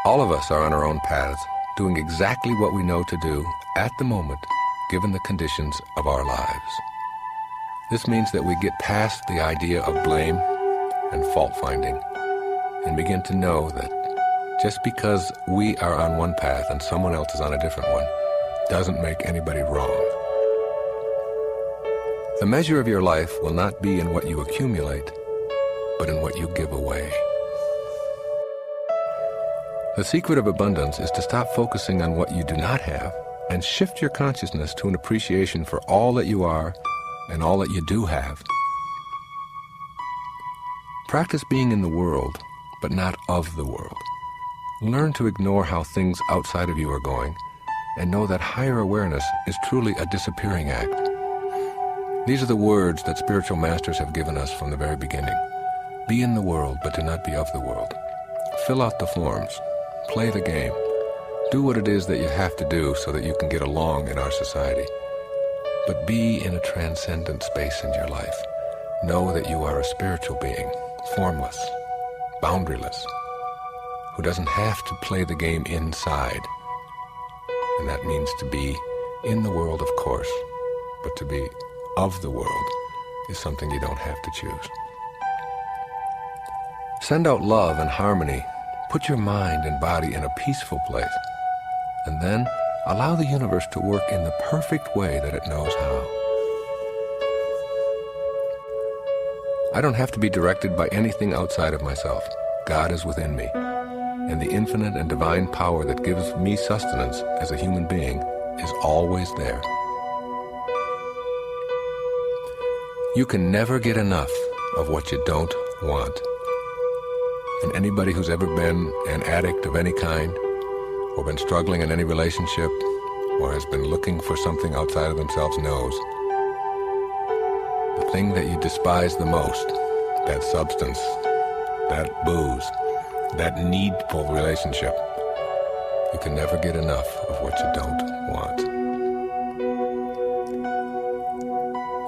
All of us are on our own paths, doing exactly what we know to do at the moment, given the conditions of our lives. This means that we get past the idea of blame and fault-finding and begin to know that just because we are on one path and someone else is on a different one doesn't make anybody wrong. The measure of your life will not be in what you accumulate, but in what you give away. The secret of abundance is to stop focusing on what you do not have and shift your consciousness to an appreciation for all that you are and all that you do have. Practice being in the world, but not of the world. Learn to ignore how things outside of you are going and know that higher awareness is truly a disappearing act. These are the words that spiritual masters have given us from the very beginning. Be in the world, but do not be of the world. Fill out the forms. Play the game. Do what it is that you have to do so that you can get along in our society. But be in a transcendent space in your life. Know that you are a spiritual being, formless, boundaryless, who doesn't have to play the game inside. And that means to be in the world, of course, but to be of the world is something you don't have to choose. Send out love and harmony. Put your mind and body in a peaceful place, and then allow the universe to work in the perfect way that it knows how. I don't have to be directed by anything outside of myself. God is within me, and the infinite and divine power that gives me sustenance as a human being is always there. You can never get enough of what you don't want. And anybody who's ever been an addict of any kind, or been struggling in any relationship, or has been looking for something outside of themselves knows the thing that you despise the most, that substance, that booze, that needful relationship, you can never get enough of what you don't want.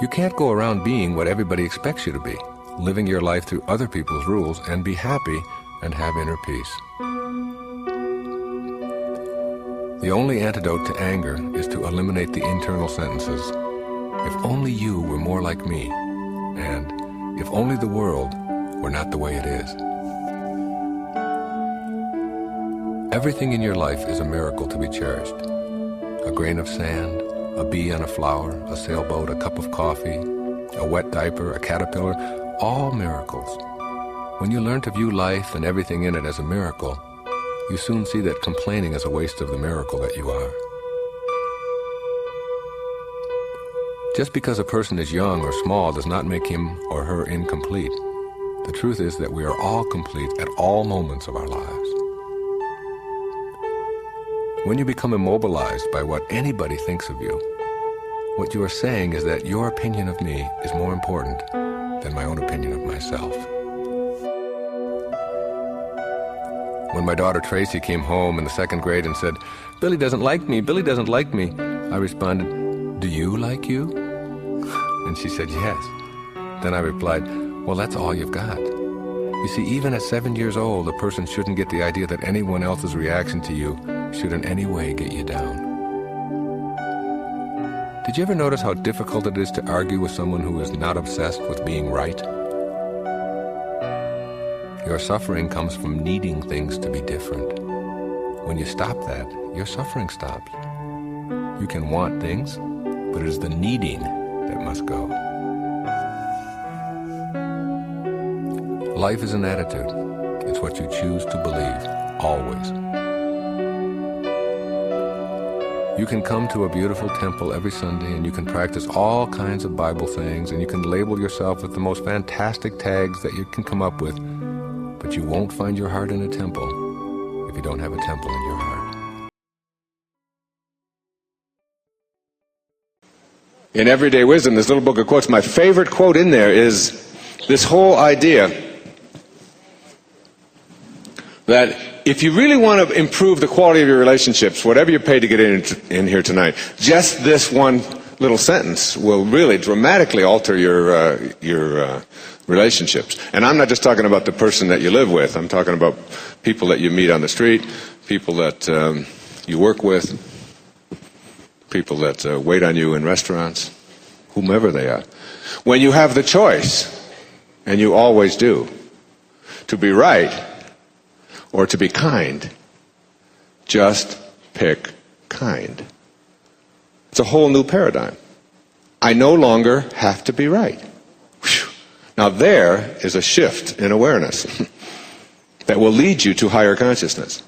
You can't go around being what everybody expects you to be, living your life through other people's rules, and be happy and have inner peace. The only antidote to anger is to eliminate the internal sentences. If only you were more like me, and if only the world were not the way it is. Everything in your life is a miracle to be cherished. A grain of sand, a bee on a flower, a sailboat, a cup of coffee, a wet diaper, a caterpillar, all miracles. When you learn to view life and everything in it as a miracle, you soon see that complaining is a waste of the miracle that you are. Just because a person is young or small does not make him or her incomplete. The truth is that we are all complete at all moments of our lives. When you become immobilized by what anybody thinks of you, what you are saying is that your opinion of me is more important than my own opinion of myself. When my daughter Tracy came home in the second grade and said, "Billy doesn't like me, Billy doesn't like me," I responded, "Do you like you?" And she said, "Yes." Then I replied, "Well, that's all you've got." You see, even at 7 years old, a person shouldn't get the idea that anyone else's reaction to you should in any way get you down. Did you ever notice how difficult it is to argue with someone who is not obsessed with being right? Your suffering comes from needing things to be different. When you stop that, your suffering stops. You can want things, but it is the needing that must go. Life is an attitude. It's what you choose to believe, always. You can come to a beautiful temple every Sunday and you can practice all kinds of Bible sayings and you can label yourself with the most fantastic tags that you can come up with, but you won't find your heart in a temple if you don't have a temple in your heart. In Everyday Wisdom, this little book of quotes, my favorite quote in there is this whole idea that if you really want to improve the quality of your relationships, whatever you pay to get in here tonight, just this one little sentence will really dramatically alter your relationships. And I'm not just talking about the person that you live with. I'm talking about people that you meet on the street, people that you work with, people that wait on you in restaurants, whomever they are. When you have the choice, and you always do, to be right or to be kind, just pick kind. It's a whole new paradigm. I no longer have to be right. Whew. Now there is a shift in awareness that will lead you to higher consciousness.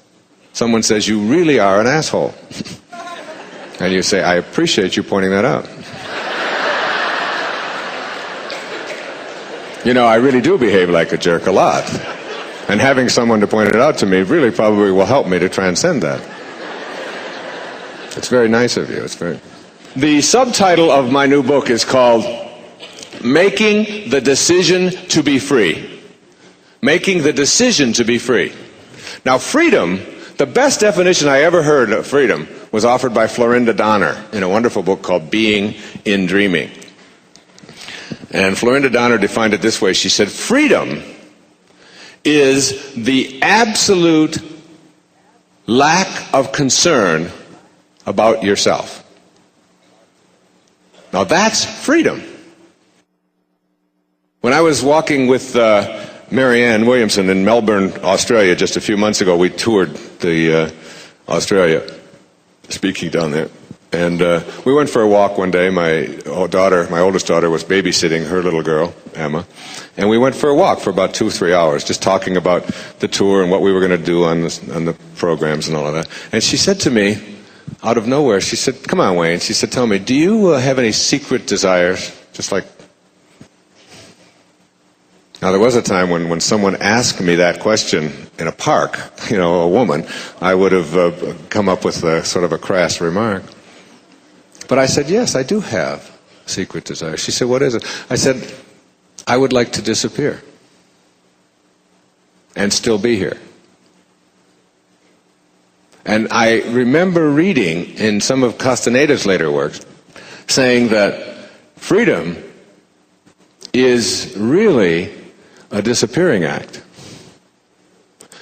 Someone says, you really are an asshole. And you say, I appreciate you pointing that out. You know, I really do behave like a jerk a lot. And having someone to point it out to me really probably will help me to transcend that. It's very nice of you. The subtitle of my new book is called Making the Decision to Be Free. Making the decision to be free. Now, freedom, the best definition I ever heard of freedom was offered by Florinda Donner in a wonderful book called Being in Dreaming. And Florinda Donner defined it this way. She said, freedom is the absolute lack of concern about yourself. Now that's freedom. When I was walking with Marianne Williamson in Melbourne, Australia, just a few months ago, we toured Australia, speaking down there. And we went for a walk one day. My oldest daughter, was babysitting her little girl, Emma. And we went for a walk for about 2-3 hours, just talking about the tour and what we were going to do on the programs and all of that. And she said to me, out of nowhere, she said, come on, Wayne. She said, tell me, do you have any secret desires? Just like... Now, there was a time when someone asked me that question in a park, you know, a woman, I would have come up with sort of a crass remark. But I said, yes, I do have secret desires. She said, what is it? I said, I would like to disappear and still be here. And I remember reading in some of Castaneda's later works saying that freedom is really a disappearing act.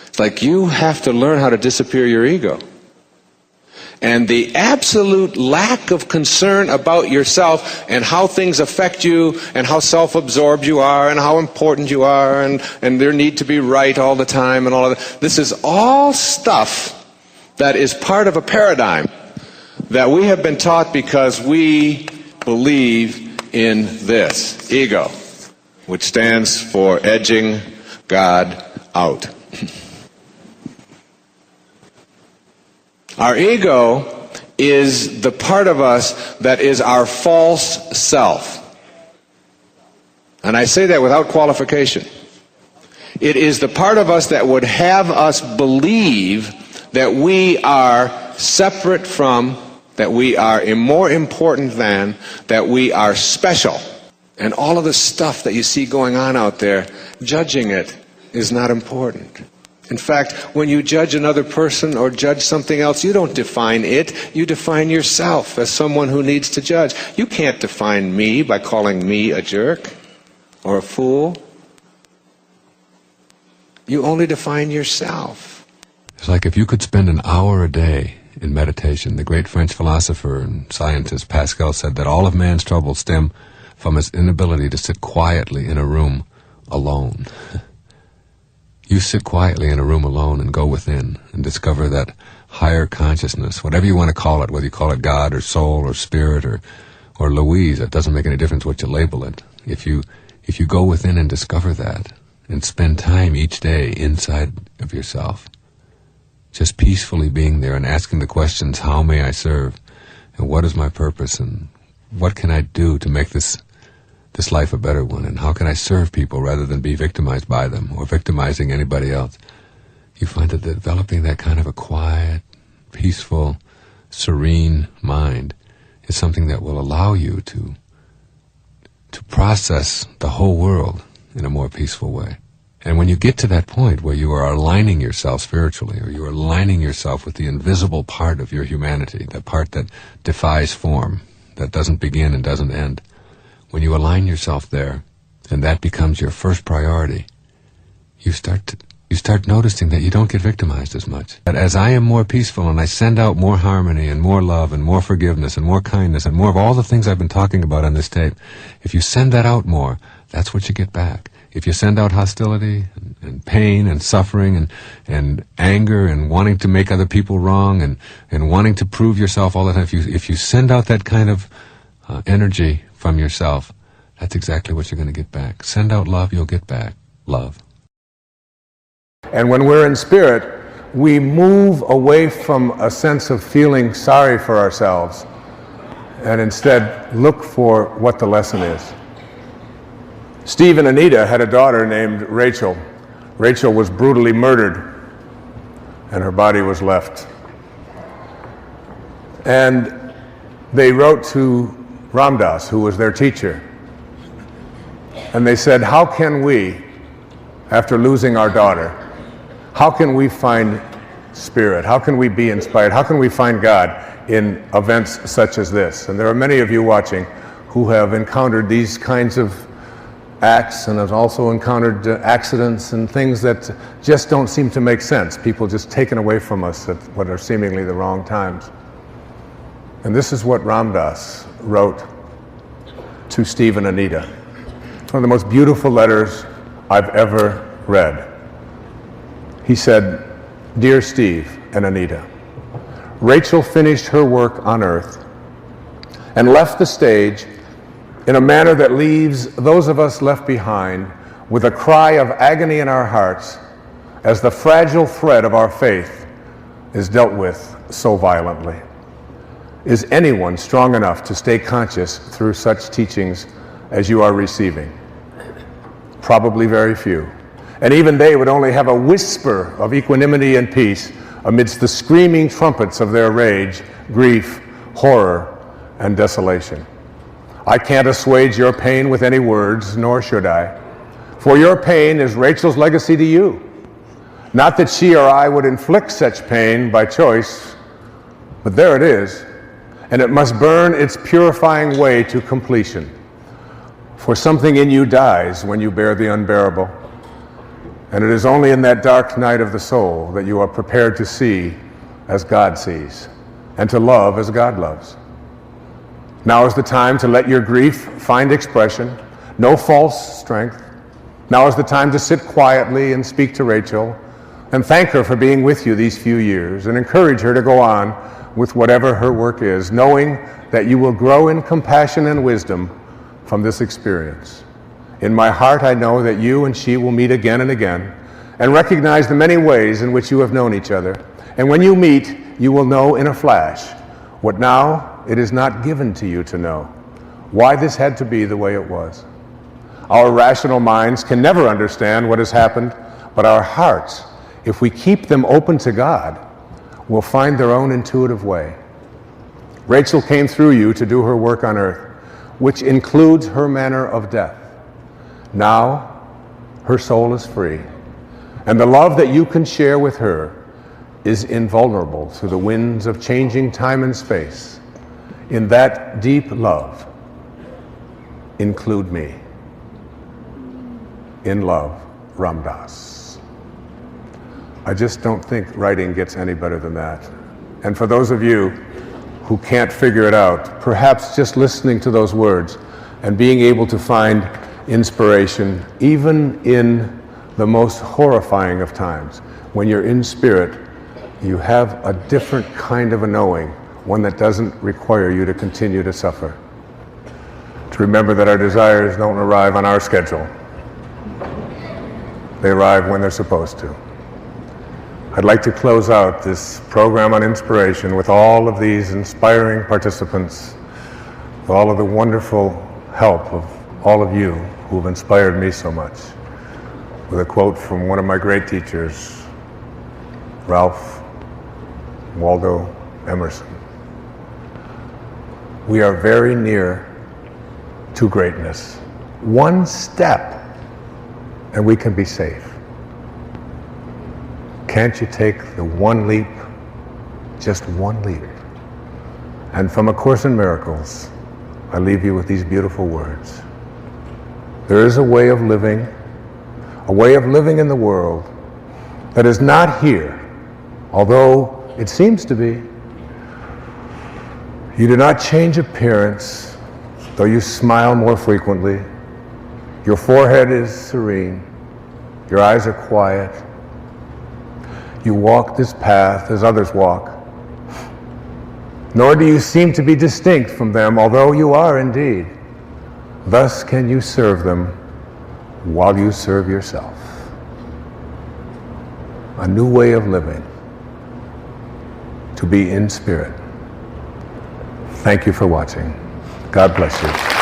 It's like you have to learn how to disappear your ego. And the absolute lack of concern about yourself and how things affect you and how self-absorbed you are and how important you are and their need to be right all the time and all of that. This is all stuff that is part of a paradigm that we have been taught because we believe in this, ego, which stands for edging God out. Our ego is the part of us that is our false self. And I say that without qualification. It is the part of us that would have us believe that we are separate from, that we are more important than, that we are special. And all of the stuff that you see going on out there, judging it is not important. In fact, when you judge another person or judge something else, you don't define it. You define yourself as someone who needs to judge. You can't define me by calling me a jerk or a fool. You only define yourself. It's like if you could spend an hour a day in meditation. The great French philosopher and scientist Pascal said that all of man's troubles stem from his inability to sit quietly in a room alone. You sit quietly in a room alone and go within and discover that higher consciousness, whatever you want to call it, whether you call it God or soul or spirit or Louise, it doesn't make any difference what you label it. If you go within and discover that and spend time each day inside of yourself, just peacefully being there and asking the questions, how may I serve? And what is my purpose? And what can I do to make this life a better one? And how can I serve people rather than be victimized by them or victimizing anybody else? You find that developing that kind of a quiet, peaceful, serene mind is something that will allow you to process the whole world in a more peaceful way. And when you get to that point where you are aligning yourself spiritually, or you are aligning yourself with the invisible part of your humanity, the part that defies form, that doesn't begin and doesn't end, when you align yourself there, and that becomes your first priority, you start noticing that you don't get victimized as much. That as I am more peaceful and I send out more harmony and more love and more forgiveness and more kindness and more of all the things I've been talking about on this tape, if you send that out more, that's what you get back. If you send out hostility and pain and suffering and anger and wanting to make other people wrong and wanting to prove yourself all the time, if you send out that kind of energy from yourself, that's exactly what you're going to get back. Send out love, you'll get back love. And when we're in spirit, we move away from a sense of feeling sorry for ourselves and instead look for what the lesson is. Steve and Anita had a daughter named Rachel. Rachel was brutally murdered and her body was left. And they wrote to Ram Dass, who was their teacher, and they said, how can we, after losing our daughter, how can we find spirit? How can we be inspired? How can we find God in events such as this? And there are many of you watching who have encountered these kinds of acts and have also encountered accidents and things that just don't seem to make sense. People just taken away from us at what are seemingly the wrong times. And this is what Ram Dass wrote to Steve and Anita. It's one of the most beautiful letters I've ever read. He said, Dear Steve and Anita, Rachel finished her work on earth and left the stage in a manner that leaves those of us left behind with a cry of agony in our hearts as the fragile thread of our faith is dealt with so violently. Is anyone strong enough to stay conscious through such teachings as you are receiving? Probably very few. And even they would only have a whisper of equanimity and peace amidst the screaming trumpets of their rage, grief, horror, and desolation. I can't assuage your pain with any words, nor should I. For your pain is Rachel's legacy to you. Not that she or I would inflict such pain by choice, but there it is, and it must burn its purifying way to completion. For something in you dies when you bear the unbearable, and it is only in that dark night of the soul that you are prepared to see as God sees, and to love as God loves. Now is the time to let your grief find expression, no false strength. Now is the time to sit quietly and speak to Rachel and thank her for being with you these few years and encourage her to go on with whatever her work is, knowing that you will grow in compassion and wisdom from this experience. In my heart, I know that you and she will meet again and again and recognize the many ways in which you have known each other. And when you meet, you will know in a flash what now it is not given to you to know, why this had to be the way it was. Our rational minds can never understand what has happened, but our hearts, if we keep them open to God, will find their own intuitive way. Rachel came through you to do her work on earth, which includes her manner of death. Now, her soul is free, and the love that you can share with her is invulnerable to the winds of changing time and space. In that deep love, include me. In love, Ram Dass. I just don't think writing gets any better than that. And for those of you who can't figure it out, perhaps just listening to those words and being able to find inspiration, even in the most horrifying of times, when you're in spirit, you have a different kind of a knowing, one that doesn't require you to continue to suffer. To remember that our desires don't arrive on our schedule. They arrive when they're supposed to. I'd like to close out this program on inspiration with all of these inspiring participants, with all of the wonderful help of all of you who have inspired me so much, with a quote from one of my great teachers, Ralph Waldo Emerson. We are very near to greatness. One step and we can be safe. Can't you take the one leap, just one leap? And from A Course in Miracles, I leave you with these beautiful words. There is a way of living in the world that is not here, although it seems to be. You do not change appearance, though you smile more frequently. Your forehead is serene. Your eyes are quiet. You walk this path as others walk. Nor do you seem to be distinct from them, although you are indeed. Thus can you serve them while you serve yourself. A new way of living, to be in spirit. Thank you for watching. God bless you.